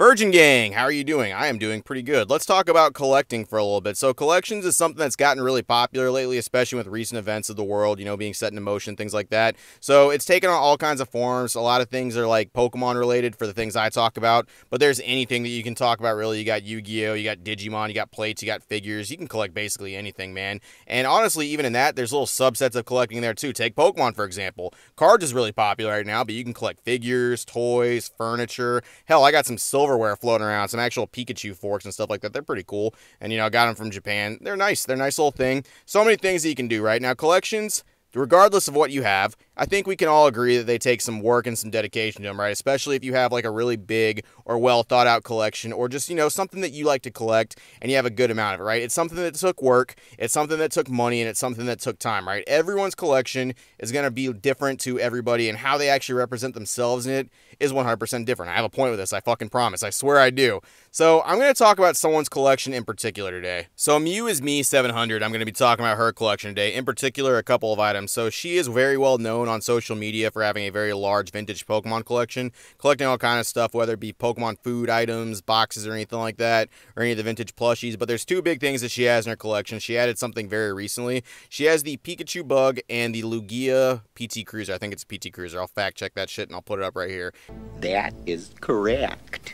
Virgin Gang, how are you doing? I am doing pretty good. Let's talk about collecting for a little bit. So collections is something that's gotten really popular lately, especially with recent events of the world, being set into motion, things like that. So it's taken on all kinds of forms. A lot of things are like Pokemon related for the things I talk about, but there's anything that you can talk about really. You got Yu-Gi-Oh, you got Digimon, you got plates, you got figures. You can collect basically anything, man. And honestly, even in that, there's little subsets of collecting there too. Take Pokemon, for example. Cards is really popular right now, but you can collect figures, toys, furniture. Hell, I got some silverware floating around, some actual Pikachu forks and stuff like that. They're pretty cool. And, I got them from Japan. They're nice. They're a nice little thing. So many things that you can do right now. Collections, regardless of what you have, I think we can all agree that they take some work and some dedication to them, right? Especially if you have like a really big or well thought out collection, or just, something that you like to collect and you have a good amount of it, right? It's something that took work, it's something that took money, and it's something that took time, right? Everyone's collection is going to be different to everybody, and how they actually represent themselves in it is 100% different. I have a point with this, I fucking promise. I swear I do. So I'm going to talk about someone's collection in particular today. So Mew is Me 700. I'm going to be talking about her collection today. In particular, a couple of items. So she is very well known on social media for having a very large vintage Pokemon collection, collecting all kind of stuff, whether it be Pokemon food items, boxes, or anything like that, or any of the vintage plushies. But there's two big things that she has in her collection. She added something very recently. She has the Pikachu Bug and the Lugia PT Cruiser. I think it's PT Cruiser. I'll fact check that shit and I'll put it up right here. That is correct.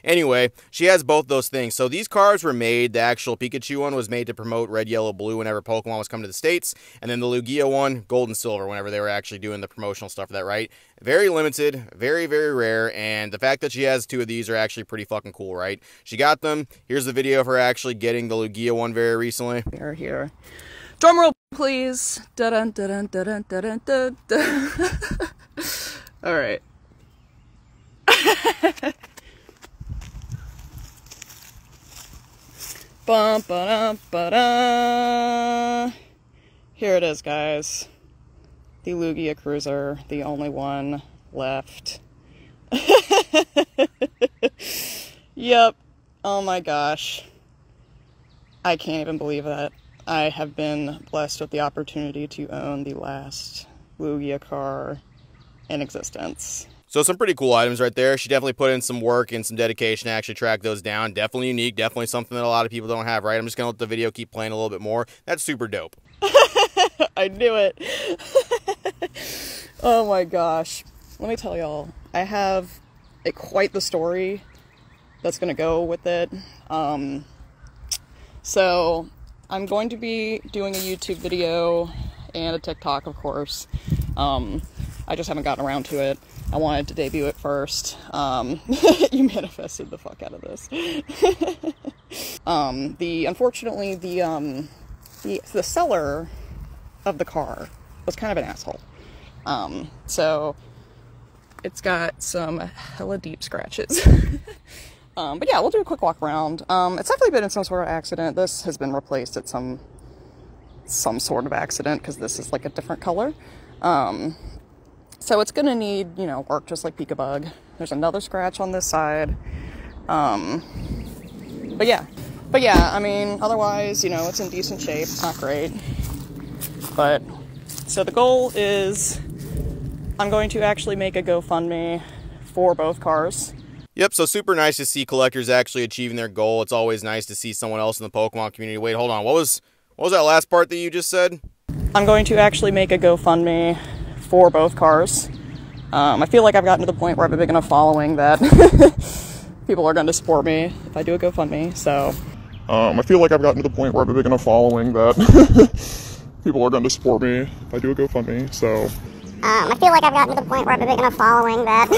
Anyway, she has both those things. So these cards were made, the actual Pikachu one was made to promote Red, Yellow, Blue whenever Pokemon was coming to the States. And then the Lugia one, Gold and Silver, whenever they were actually doing the promotional stuff for that, right? Very limited, very, very rare. And the fact that she has two of these are actually pretty fucking cool, right? She got them. Here's the video of her actually getting the Lugia one very recently. They're here. Drum roll, please. Dun dun dun dun dun dun dun. All right. Bum, ba-dum, ba-da. Here it is, guys. The Lugia Cruiser, the only one left. Yep. Oh my gosh. I can't even believe that. I have been blessed with the opportunity to own the last Lugia car in existence. So some pretty cool items right there. She definitely put in some work and some dedication to actually track those down. Definitely unique. Definitely something that a lot of people don't have, right? I'm just going to let the video keep playing a little bit more. That's super dope. I knew it. Oh my gosh. Let me tell y'all. I have quite the story that's going to go with it. So I'm going to be doing a YouTube video and a TikTok, of course. I just haven't gotten around to it. I wanted to debut it first. You manifested the fuck out of this. Unfortunately, the seller of the car was kind of an asshole. So it's got some hella deep scratches. But yeah, we'll do a quick walk around. It's definitely been in some sort of accident. This has been replaced at some sort of accident because this is like a different color. So it's gonna need, work just like Pikabug. There's another scratch on this side. But yeah, I mean, otherwise, it's in decent shape. It's not great. But, so the goal is, I'm going to actually make a GoFundMe for both cars. Yep, so super nice to see collectors actually achieving their goal. It's always nice to see someone else in the Pokemon community. Wait, hold on. What was that last part that you just said? I'm going to actually make a GoFundMe for both cars. I feel like I've gotten to the point where I have a big enough following that people are going to support me if I do a GoFundMe, so. I feel like I've gotten to the point where I have a big enough following that people are going to support me if I do a GoFundMe, so. I feel like I've gotten to the point where I have a big enough following that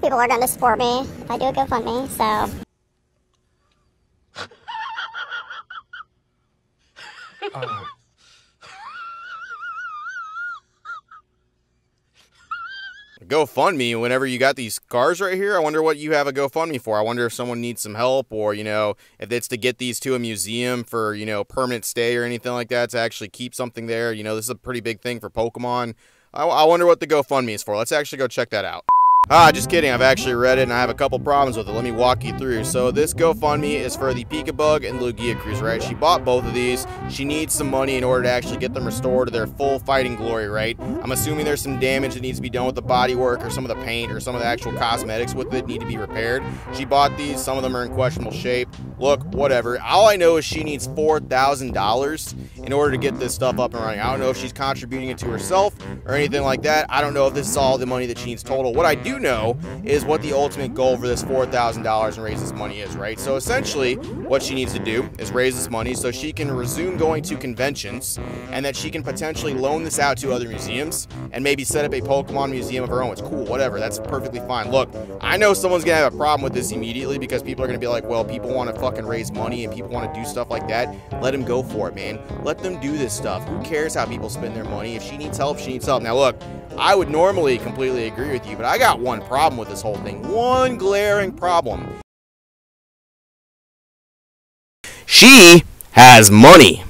people are going to support me if I do a GoFundMe, so. GoFundMe, whenever you got these cars right here, I wonder what you have a GoFundMe for. I wonder if someone needs some help, or, if it's to get these to a museum for, permanent stay or anything like that, to actually keep something there. This is a pretty big thing for Pokemon. I wonder what the GoFundMe is for. Let's actually go check that out. Just kidding. I've actually read it and I have a couple problems with it. Let me walk you through. So this GoFundMe is for the Pika-Bug and Lugia Cruiser, right? She bought both of these. She needs some money in order to actually get them restored to their full fighting glory, right? I'm assuming there's some damage that needs to be done with the bodywork or some of the paint or some of the actual cosmetics with it need to be repaired. She bought these. Some of them are in questionable shape. Look, whatever. All I know is she needs $4,000 in order to get this stuff up and running. I don't know if she's contributing it to herself or anything like that. I don't know if this is all the money that she needs total. What I do know is what the ultimate goal for this $4,000 and raise this money is, right? So essentially what she needs to do is raise this money so she can resume going to conventions and that she can potentially loan this out to other museums and maybe set up a Pokemon museum of her own. It's cool, whatever, that's perfectly fine. Look, I know someone's gonna have a problem with this immediately because people are gonna be like, well, people want to fucking raise money and people want to do stuff like that. Let them go for it, man. Let them do this stuff. Who cares how people spend their money? If she needs help, she needs help. Now look, I would normally completely agree with you, but I got one problem with this whole thing. One glaring problem. She has money.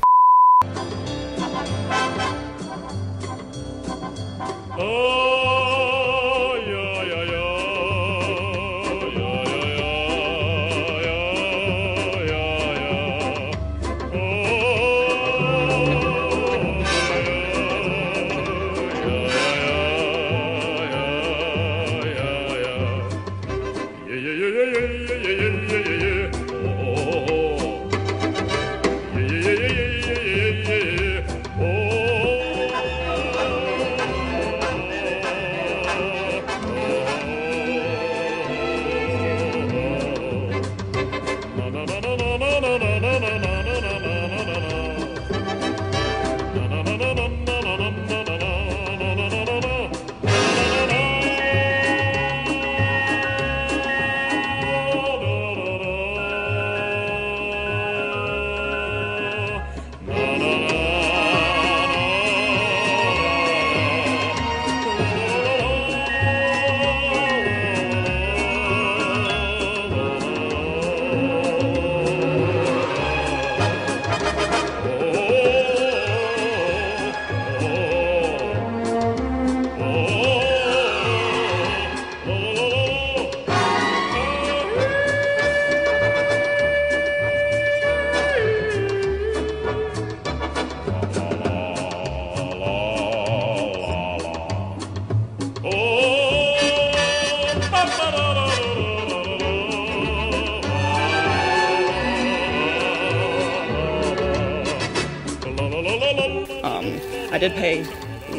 I did pay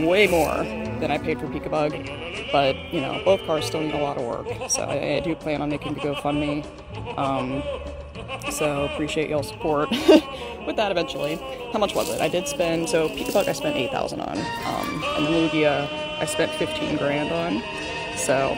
way more than I paid for Pika-Bug, but, you know, both cars still need a lot of work, so I do plan on making the GoFundMe, so appreciate y'all's support with that eventually. How much was it? I did spend, so Pika-Bug I spent $8,000 on, and the Lugia I spent 15 grand on, so...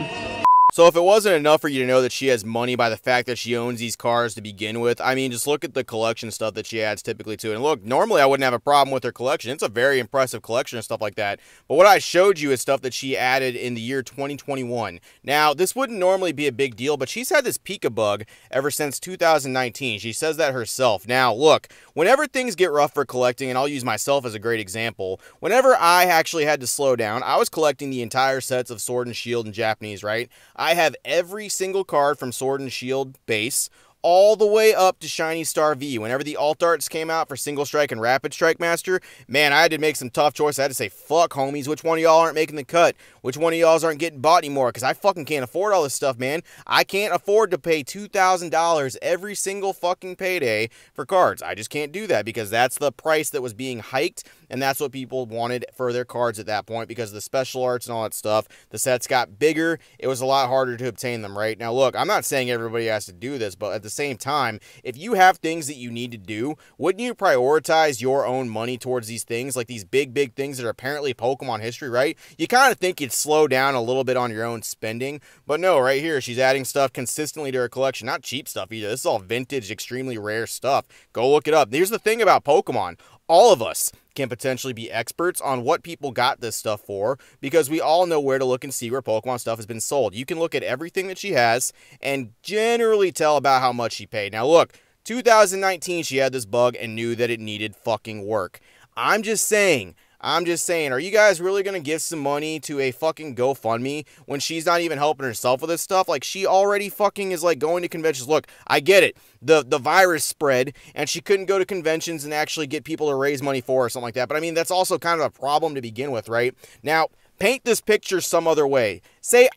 So if it wasn't enough for you to know that she has money by the fact that she owns these cars to begin with, I mean, just look at the collection stuff that she adds typically to it. And look, normally I wouldn't have a problem with her collection. It's a very impressive collection and stuff like that. But what I showed you is stuff that she added in the year 2021. Now, this wouldn't normally be a big deal, but she's had this Pika-Bug ever since 2019. She says that herself. Now, look, whenever things get rough for collecting, and I'll use myself as a great example, whenever I actually had to slow down, I was collecting the entire sets of Sword and Shield in Japanese, right? I have every single card from Sword and Shield base all the way up to Shiny Star V. Whenever the alt arts came out for Single Strike and Rapid Strike Master, man, I had to make some tough choices. I had to say, fuck, homies, which one of y'all aren't making the cut? Which one of y'all aren't getting bought anymore? Because I fucking can't afford all this stuff, man. I can't afford to pay $2,000 every single fucking payday for cards. I just can't do that because that's the price that was being hiked, and that's what people wanted for their cards at that point because of the special arts and all that stuff. The sets got bigger. It was a lot harder to obtain them, right? Now, look, I'm not saying everybody has to do this, but at the same time, if you have things that you need to do, wouldn't you prioritize your own money towards these things, like these big things that are apparently Pokemon history, right? You kind of think you'd slow down a little bit on your own spending, but no, right here, she's adding stuff consistently to her collection. Not cheap stuff either. This is all vintage, extremely rare stuff. Go look it up. Here's the thing about Pokemon. All of us can potentially be experts on what people got this stuff for because we all know where to look and see where Pokemon stuff has been sold. You can look at everything that she has and generally tell about how much she paid. Now look, 2019 she had this bug and knew that it needed fucking work. I'm just saying, I'm just saying, are you guys really going to give some money to a fucking GoFundMe when she's not even helping herself with this stuff? Like, she already fucking is, like, going to conventions. Look, I get it. The virus spread, and she couldn't go to conventions and actually get people to raise money for her or something like that. But, I mean, that's also kind of a problem to begin with, right? Now, paint this picture some other way. Say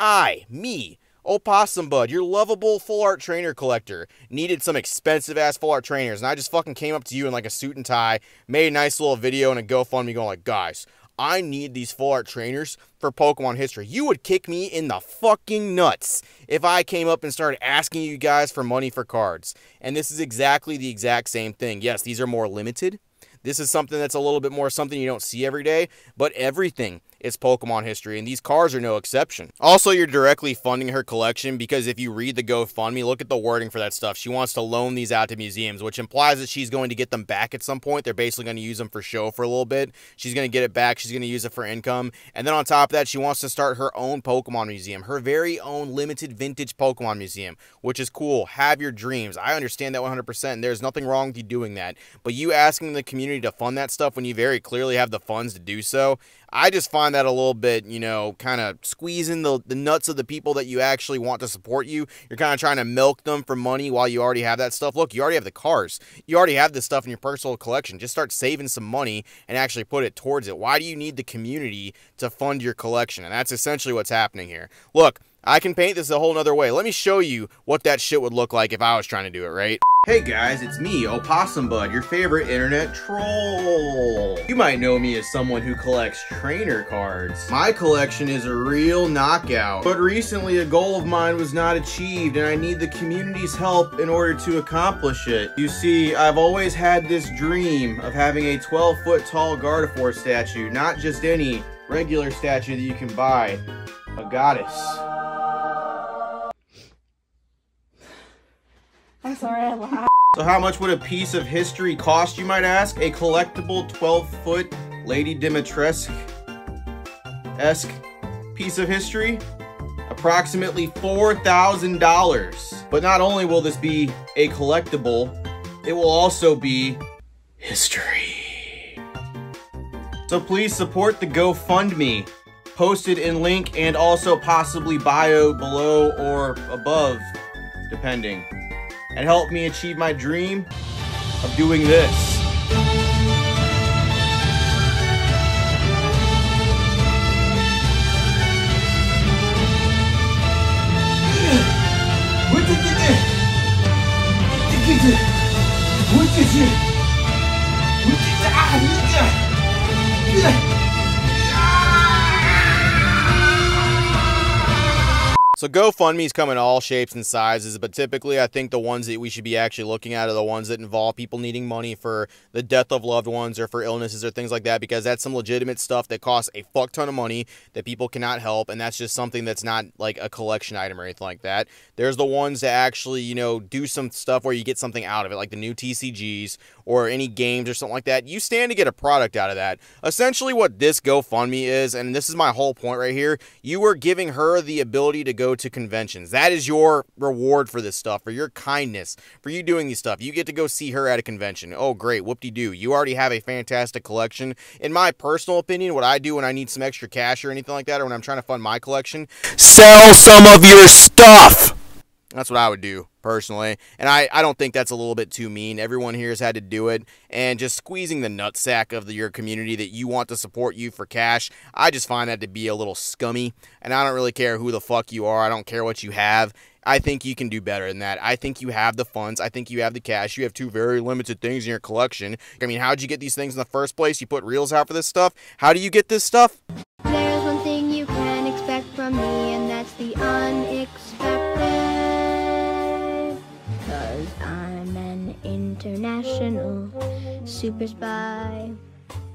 me, Opossum Bud, your lovable full art trainer collector, needed some expensive ass full art trainers, and I just fucking came up to you in like a suit and tie, made a nice little video and a GoFundMe going like, guys, I need these full art trainers for Pokemon history. You would kick me in the fucking nuts if I came up and started asking you guys for money for cards. And this is exactly the exact same thing. Yes, these are more limited. This is something that's a little bit more something you don't see every day, but everything is Pokemon history, and these cards are no exception. Also, you're directly funding her collection because if you read the GoFundMe, look at the wording for that stuff. She wants to loan these out to museums, which implies that she's going to get them back at some point. They're basically going to use them for show for a little bit. She's going to get it back. She's going to use it for income. And then on top of that, she wants to start her own Pokemon museum, her very own limited vintage Pokemon museum, which is cool. Have your dreams. I understand that 100%, and there's nothing wrong with you doing that. But you asking the community to fund that stuff when you very clearly have the funds to do so, I just find that a little bit, you know, kind of squeezing the nuts of the people that you actually want to support you. You're kind of trying to milk them for money while you already have that stuff. Look, you already have the cars. You already have this stuff in your personal collection. Just start saving some money and actually put it towards it. Why do you need the community to fund your collection? And that's essentially what's happening here. Look, I can paint this a whole nother way. Let me show you what that shit would look like if I was trying to do it, right? Hey guys, it's me, Opossum Bud, your favorite internet troll. You might know me as someone who collects trainer cards. My collection is a real knockout, but recently a goal of mine was not achieved and I need the community's help in order to accomplish it. You see, I've always had this dream of having a 12-foot tall Gardevoir statue, not just any regular statue that you can buy, a goddess. I'm sorry, I laughed. So how much would a piece of history cost, you might ask? A collectible 12-foot Lady Dimitrescu-esque piece of history? Approximately $4,000. But not only will this be a collectible, it will also be history. So please support the GoFundMe, posted in link and also possibly bio below or above, depending. And help me achieve my dream of doing this. So GoFundMe's come in all shapes and sizes, but typically I think the ones that we should be actually looking at are the ones that involve people needing money for the death of loved ones or for illnesses or things like that, because that's some legitimate stuff that costs a fuck ton of money that people cannot help, and that's just something that's not like a collection item or anything like that. There's the ones that actually, you know, do some stuff where you get something out of it, like the new TCGs or any games or something like that. You stand to get a product out of that. Essentially what this GoFundMe is, and this is my whole point right here, you are giving her the ability to go to conventions. That is your reward for this stuff, for your kindness, for you doing these stuff. You get to go see her at a convention. Oh, great, whoop-de-doo. You already have a fantastic collection. In my personal opinion, what I do when I need some extra cash or anything like that, or when I'm trying to fund my collection, sell some of your stuff! That's what I would do, personally. And I don't think that's a little bit too mean. Everyone here has had to do it. And just squeezing the nutsack of your community that you want to support you for cash, I just find that to be a little scummy. And I don't really care who the fuck you are. I don't care what you have. I think you can do better than that. I think you have the funds. I think you have the cash. You have two very limited things in your collection. I mean, how'd you get these things in the first place? You put reels out for this stuff? How do you get this stuff? There's one thing you can expect from me, and that's the unexpected. 'Cause I'm an international super spy.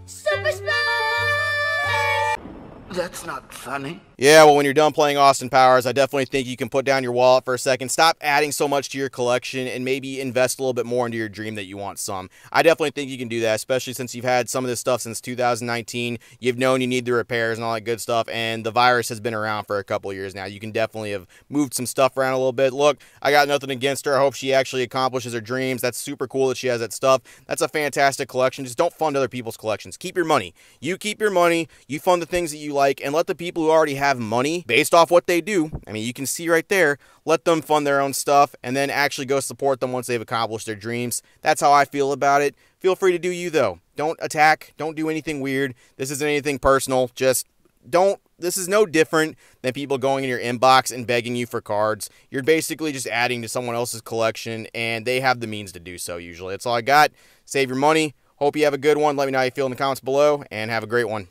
Super spy! That's not funny. Yeah, well, when you're done playing Austin Powers, I definitely think you can put down your wallet for a second, stop adding so much to your collection, and maybe invest a little bit more into your dream that you want some. I definitely think you can do that, especially since you've had some of this stuff since 2019. You've known you need the repairs and all that good stuff, and the virus has been around for a couple of years now. You can definitely have moved some stuff around a little bit. Look, I got nothing against her. I hope she actually accomplishes her dreams. That's super cool that she has that stuff. That's a fantastic collection. Just don't fund other people's collections. Keep your money. You keep your money. You fund the things that you like, and let the people who already have money, based off what they do, I mean, you can see right there, let them fund their own stuff, and then actually go support them once they've accomplished their dreams. That's how I feel about it. Feel free to do you, though. Don't attack. Don't do anything weird. This isn't anything personal. Just don't. This is no different than people going in your inbox and begging you for cards. You're basically just adding to someone else's collection, and they have the means to do so usually. That's all I got. Save your money. Hope you have a good one. Let me know how you feel in the comments below, and have a great one.